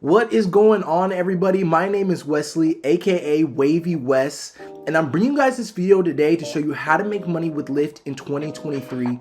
What is going on, everybody? My name is Wesley, aka Wavy Wes, and I'm bringing you guys this video today to show you how to make money with Lyft in 2023.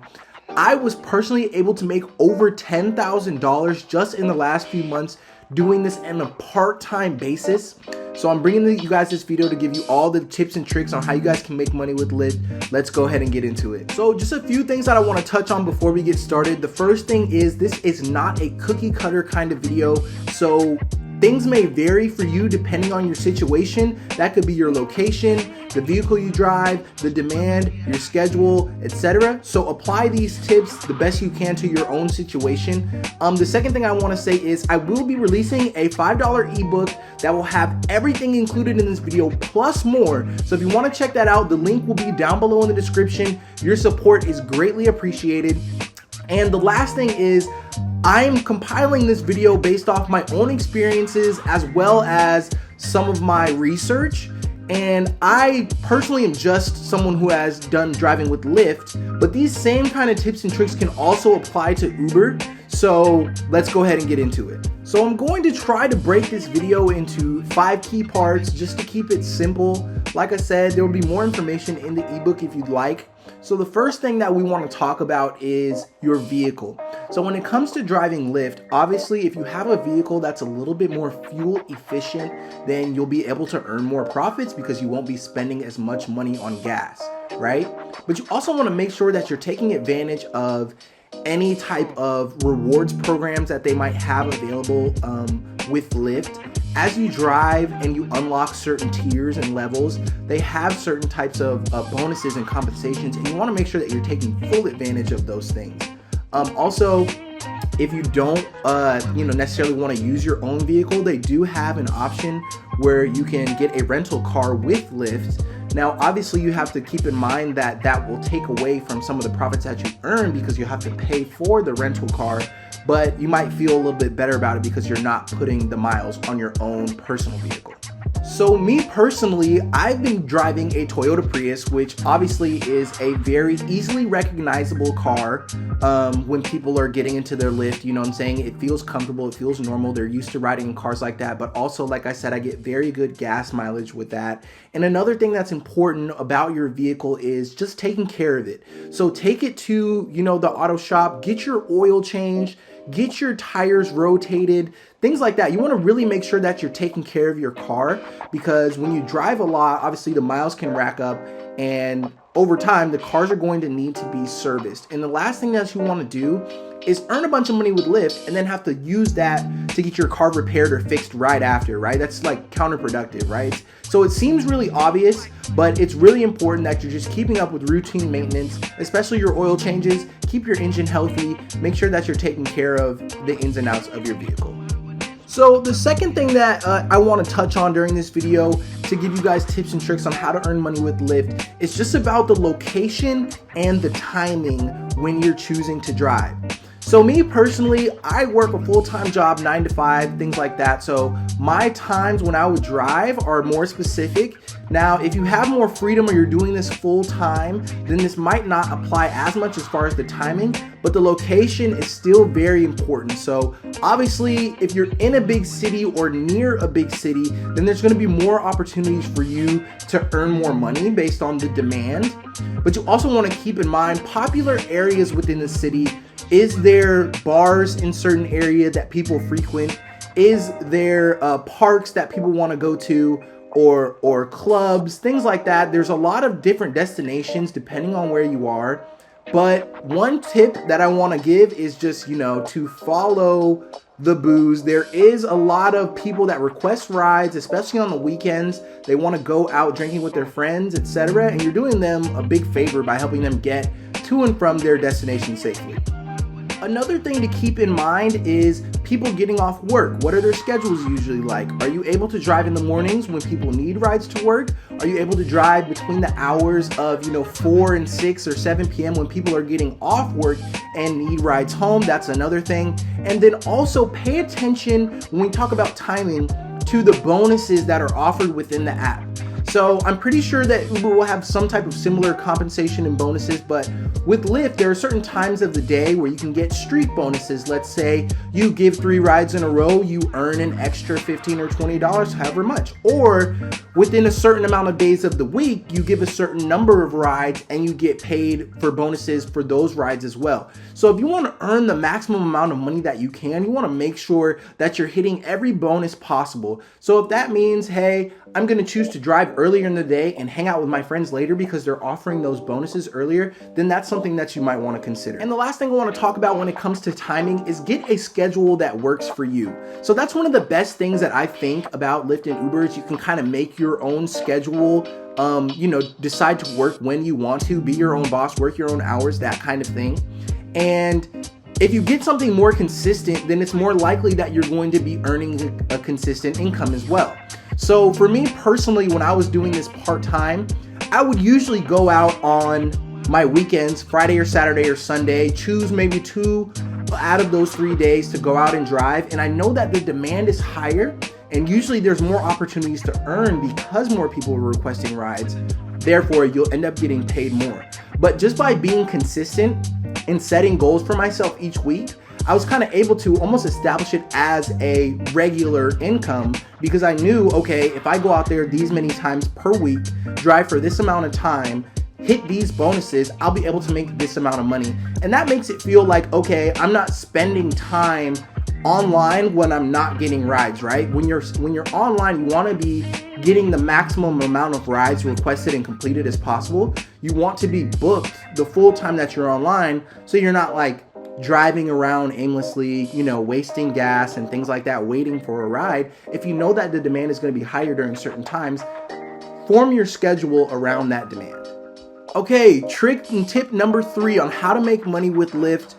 I was personally able to make over $10,000 just in the last few months doing this on a part-time basis. So I'm bringing you guys this video to give you all the tips and tricks on how you guys can make money with Lyft. Let's go ahead and get into it. So just a few things that I want to touch on before we get started. The first thing is this is not a cookie cutter kind of video. So things may vary for you depending on your situation. That could be your location, the vehicle you drive, the demand, your schedule, etc. So apply these tips the best you can to your own situation. The second thing I want to say is I will be releasing a $5 ebook that will have everything included in this video plus more. So if you want to check that out, the link will be down below in the description. Your support is greatly appreciated. And the last thing is I'm compiling this video based off my own experiences as well as some of my research. And I personally am just someone who has done driving with Lyft, but these same kind of tips and tricks can also apply to Uber. So let's go ahead and get into it. So I'm going to try to break this video into 5 key parts just to keep it simple. Like I said, there will be more information in the ebook if you'd like. So the first thing that we want to talk about is your vehicle. So when it comes to driving Lyft, obviously if you have a vehicle that's a little bit more fuel efficient, then you'll be able to earn more profits because you won't be spending as much money on gas, right? But you also want to make sure that you're taking advantage of any type of rewards programs that they might have available with Lyft. As you drive and you unlock certain tiers and levels, they have certain types of bonuses and compensations, and you want to make sure that you're taking full advantage of those things. Also, if you don't necessarily want to use your own vehicle, they do have an option where you can get a rental car with Lyft. Now, obviously, you have to keep in mind that that will take away from some of the profits that you earn because you have to pay for the rental car, but you might feel a little bit better about it because you're not putting the miles on your own personal vehicle. So me personally, I've been driving a Toyota Prius, which obviously is a very easily recognizable car when people are getting into their Lyft. You know what I'm saying? It feels comfortable, it feels normal. They're used to riding in cars like that. But also, like I said, I get very good gas mileage with that. And another thing that's important about your vehicle is just taking care of it. So take it to, the auto shop, get your oil changed, get your tires rotated, things like that. You want to really make sure that you're taking care of your car because when you drive a lot, obviously the miles can rack up, and over time the cars are going to need to be serviced. And the last thing that you want to do is earn a bunch of money with Lyft and then have to use that to get your car repaired or fixed right after, right? That's like counterproductive, right? So it seems really obvious, but it's really important that you're just keeping up with routine maintenance, especially your oil changes. Keep your engine healthy. Make sure that you're taking care of the ins and outs of your vehicle. So the second thing that I want to touch on during this video to give you guys tips and tricks on how to earn money with Lyft is just about the location and the timing when you're choosing to drive. So me personally, I work a full-time job, 9 to 5, things like that. So my times when I would drive are more specific. Now, if you have more freedom or you're doing this full time, then this might not apply as much as far as the timing, but the location is still very important. So obviously, if you're in a big city or near a big city, then there's going to be more opportunities for you to earn more money based on the demand. But you also want to keep in mind popular areas within the city. Is there bars in certain area that people frequent? Is there parks that people want to go to, or clubs, things like that? There's a lot of different destinations depending on where you are. But one tip that I want to give is just, to follow the booze. There is a lot of people that request rides, especially on the weekends. They want to go out drinking with their friends, etc. And you're doing them a big favor by helping them get to and from their destination safely. Another thing to keep in mind is people getting off work. What are their schedules usually like? Are you able to drive in the mornings when people need rides to work? Are you able to drive between the hours of 4 and 6 or 7 p.m. when people are getting off work and need rides home? That's another thing. And then also pay attention when we talk about timing to the bonuses that are offered within the app. So I'm pretty sure that Uber will have some type of similar compensation and bonuses, but with Lyft, there are certain times of the day where you can get streak bonuses. Let's say you give 3 rides in a row, you earn an extra $15 or $20, however much. Or within a certain amount of days of the week, you give a certain number of rides and you get paid for bonuses for those rides as well. So if you want to earn the maximum amount of money that you can, you want to make sure that you're hitting every bonus possible. So if that means, hey, I'm going to choose to drive earlier in the day and hang out with my friends later because they're offering those bonuses earlier, then that's something that you might want to consider. And the last thing I want to talk about when it comes to timing is get a schedule that works for you. So that's one of the best things that I think about Lyft and Uber is you can kind of make your own schedule, decide to work when you want to, be your own boss, work your own hours, that kind of thing. And if you get something more consistent, then it's more likely that you're going to be earning a consistent income as well. So for me personally, when I was doing this part-time, I would usually go out on my weekends, Friday or Saturday or Sunday, choose maybe 2 out of those 3 days to go out and drive. And I know that the demand is higher and usually there's more opportunities to earn because more people are requesting rides. Therefore, you'll end up getting paid more. But just by being consistent and setting goals for myself each week, I was kind of able to almost establish it as a regular income because I knew, okay, if I go out there these many times per week, drive for this amount of time, hit these bonuses, I'll be able to make this amount of money. And that makes it feel like, okay, I'm not spending time online when I'm not getting rides, right? When you're online, you want to be getting the maximum amount of rides requested and completed as possible. You want to be booked the full time that you're online, so you're not like driving around aimlessly, wasting gas and things like that, waiting for a ride. If you know that the demand is going to be higher during certain times, form your schedule around that demand. Okay, trick and tip number 3 on how to make money with Lyft.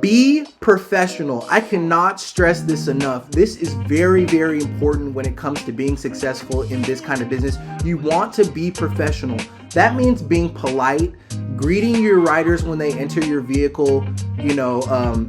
Be professional. I cannot stress this enough. This is very, very important when it comes to being successful in this kind of business. You want to be professional. That means being polite, greeting your riders when they enter your vehicle,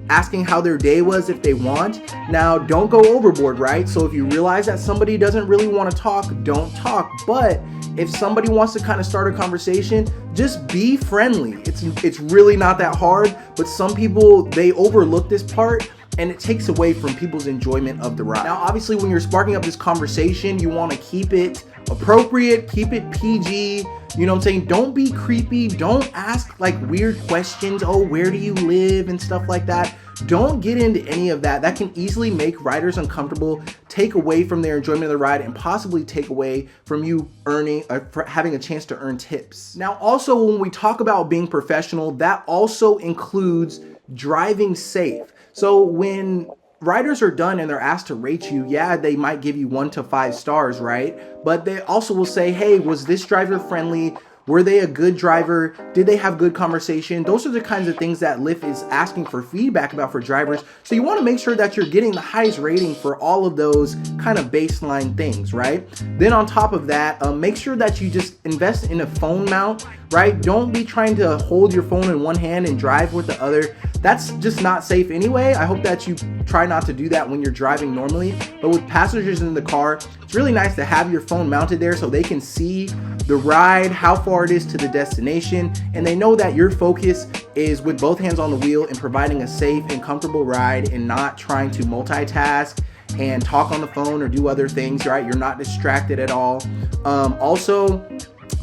asking how their day was if they want. Now, don't go overboard, right? So if you realize that somebody doesn't really want to talk, don't talk. But if somebody wants to kind of start a conversation, just be friendly. It's really not that hard, but some people, they overlook this part and it takes away from people's enjoyment of the ride. Now, obviously, when you're sparking up this conversation, you want to keep it appropriate, keep it PG, you know what I'm saying? Don't be creepy. Don't ask like weird questions. Oh, where do you live and stuff like that. Don't get into any of that. That can easily make riders uncomfortable, take away from their enjoyment of the ride, and possibly take away from you earning, having a chance to earn tips. Now, also, when we talk about being professional, that also includes driving safe. So when riders are done and they're asked to rate you, yeah, they might give you 1 to 5 stars, right? But they also will say, hey, was this driver friendly? Were they a good driver? Did they have good conversation? Those are the kinds of things that Lyft is asking for feedback about for drivers. So you want to make sure that you're getting the highest rating for all of those kind of baseline things, right? Then on top of that, make sure that you just invest in a phone mount, right? Don't be trying to hold your phone in one hand and drive with the other. That's just not safe anyway. I hope that you try not to do that when you're driving normally. But with passengers in the car, it's really nice to have your phone mounted there so they can see the ride, how far it is to the destination, and they know that your focus is with both hands on the wheel and providing a safe and comfortable ride and not trying to multitask and talk on the phone or do other things, right? You're not distracted at all. Also,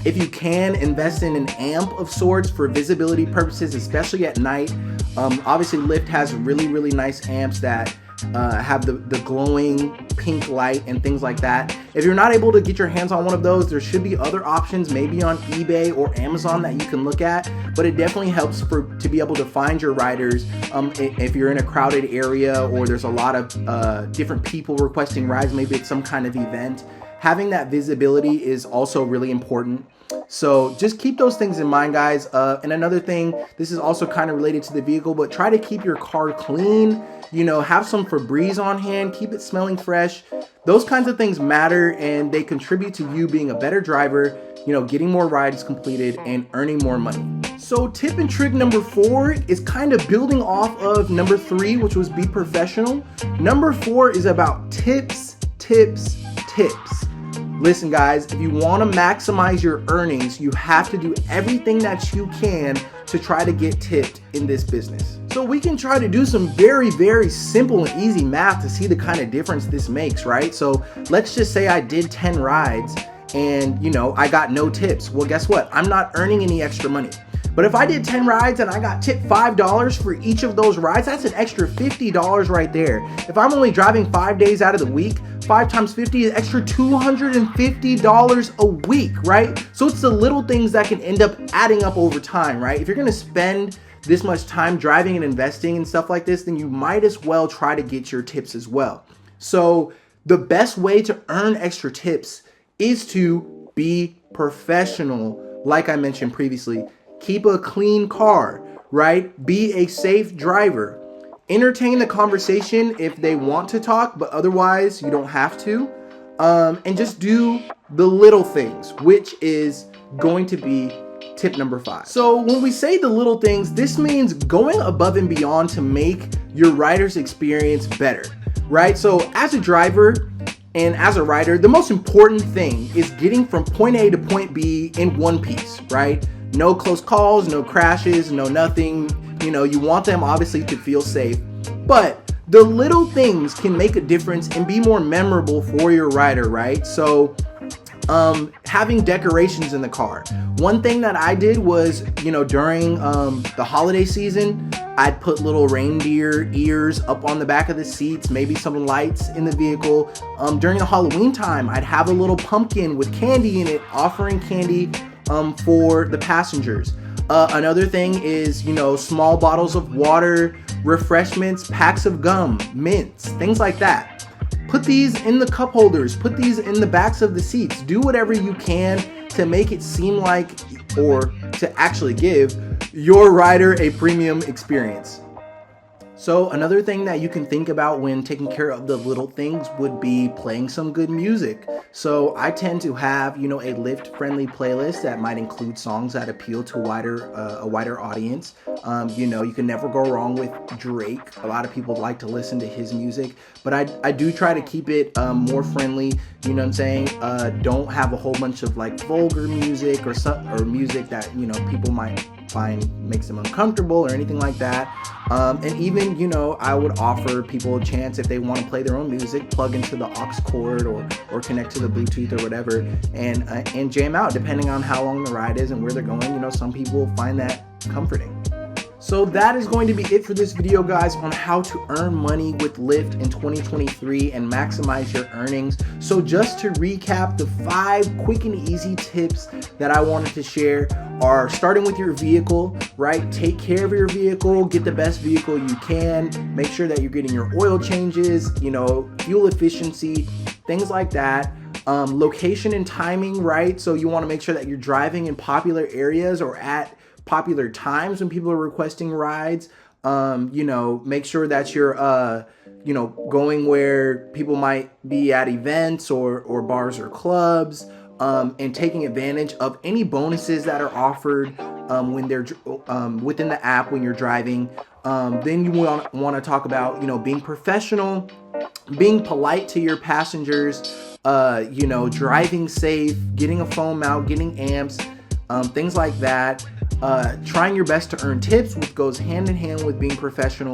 if you can, invest in an amp of sorts for visibility purposes, especially at night. Obviously, Lyft has really, really nice amps that have the glowing pink light and things like that. If you're not able to get your hands on one of those, there should be other options, maybe on eBay or Amazon, that you can look at. But it definitely helps to be able to find your riders if you're in a crowded area or there's a lot of different people requesting rides, maybe it's some kind of event. Having that visibility is also really important. So just keep those things in mind, guys. And another thing, this is also kind of related to the vehicle, but try to keep your car clean. Have some Febreze on hand, keep it smelling fresh. Those kinds of things matter, and they contribute to you being a better driver, getting more rides completed and earning more money. So tip and trick number 4 is kind of building off of number 3, which was be professional. Number 4 is about tips, tips, tips. Listen guys, if you want to maximize your earnings, you have to do everything that you can to try to get tipped in this business. So we can try to do some very, very simple and easy math to see the kind of difference this makes, right? So let's just say I did 10 rides and I got no tips. Well, guess what? I'm not earning any extra money. But if I did 10 rides and I got tipped $5 for each of those rides, that's an extra $50 right there. If I'm only driving 5 days out of the week, 5 times 50 is extra $250 a week, right? So it's the little things that can end up adding up over time, right? If you're gonna spend this much time driving and investing and stuff like this, then you might as well try to get your tips as well. So the best way to earn extra tips is to be professional, like I mentioned previously. Keep a clean car, right? Be a safe driver. Entertain the conversation if they want to talk, but otherwise you don't have to. And just do the little things, which is going to be tip number 5. So when we say the little things, this means going above and beyond to make your rider's experience better, right? So as a driver and as a rider, the most important thing is getting from point A to point B in one piece, right? No close calls, no crashes, no nothing. You want them obviously to feel safe, but the little things can make a difference and be more memorable for your rider, right? So having decorations in the car. One thing that I did was, during the holiday season, I'd put little reindeer ears up on the back of the seats, maybe some lights in the vehicle. During the Halloween time, I'd have a little pumpkin with candy in it, offering candy for the passengers. Another thing is, small bottles of water, refreshments, packs of gum, mints, things like that. Put these in the cup holders, put these in the backs of the seats. Do whatever you can to make it seem like, or to actually give your rider a premium experience. So another thing that you can think about when taking care of the little things would be playing some good music. So I tend to have, a Lyft friendly playlist that might include songs that appeal to a wider audience. You can never go wrong with Drake. A lot of people like to listen to his music, but I do try to keep it more friendly. You know what I'm saying? Don't have a whole bunch of like vulgar music or music that, people might find makes them uncomfortable or anything like that. And even, I would offer people a chance if they want to play their own music, plug into the aux cord or connect to the Bluetooth or whatever, and jam out depending on how long the ride is and where they're going. Some people find that comforting. So that is going to be it for this video, guys, on how to earn money with Lyft in 2023 and maximize your earnings. So just to recap, the 5 quick and easy tips that I wanted to share are starting with your vehicle, right? Take care of your vehicle, get the best vehicle you can, make sure that you're getting your oil changes, fuel efficiency, things like that. Location and timing, right? So you want to make sure that you're driving in popular areas or at popular times when people are requesting rides. Make sure that you're going where people might be at events or bars or clubs, and taking advantage of any bonuses that are offered when they're within the app when you're driving. Then you want to talk about being professional, being polite to your passengers, driving safe, getting a phone mount, getting amps, things like that. Trying your best to earn tips, which goes hand in hand with being professional.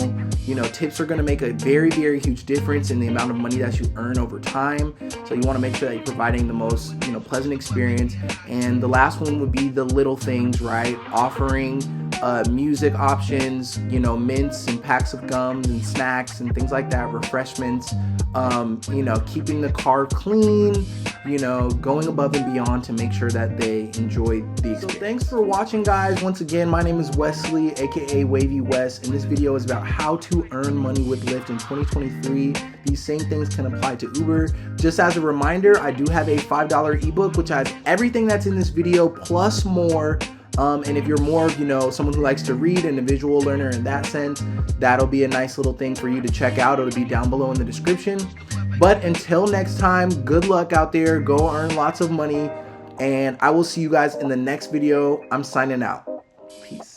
Tips are going to make a very, very huge difference in the amount of money that you earn over time. So you want to make sure that you're providing the most, pleasant experience. And the last one would be the little things, right? Offering music options, mints and packs of gums and snacks and things like that, refreshments, keeping the car clean, going above and beyond to make sure that they enjoy the experience. So thanks for watching, guys. Once again, my name is Wesley, aka Wavy Wes, and this video is about how to earn money with Lyft in 2023. These same things can apply to Uber. Just as a reminder, I do have a $5 ebook which has everything that's in this video plus more. And if you're more of, someone who likes to read and a visual learner in that sense, that'll be a nice little thing for you to check out. It'll be down below in the description. But until next time, good luck out there. Go earn lots of money. And I will see you guys in the next video. I'm signing out. Peace.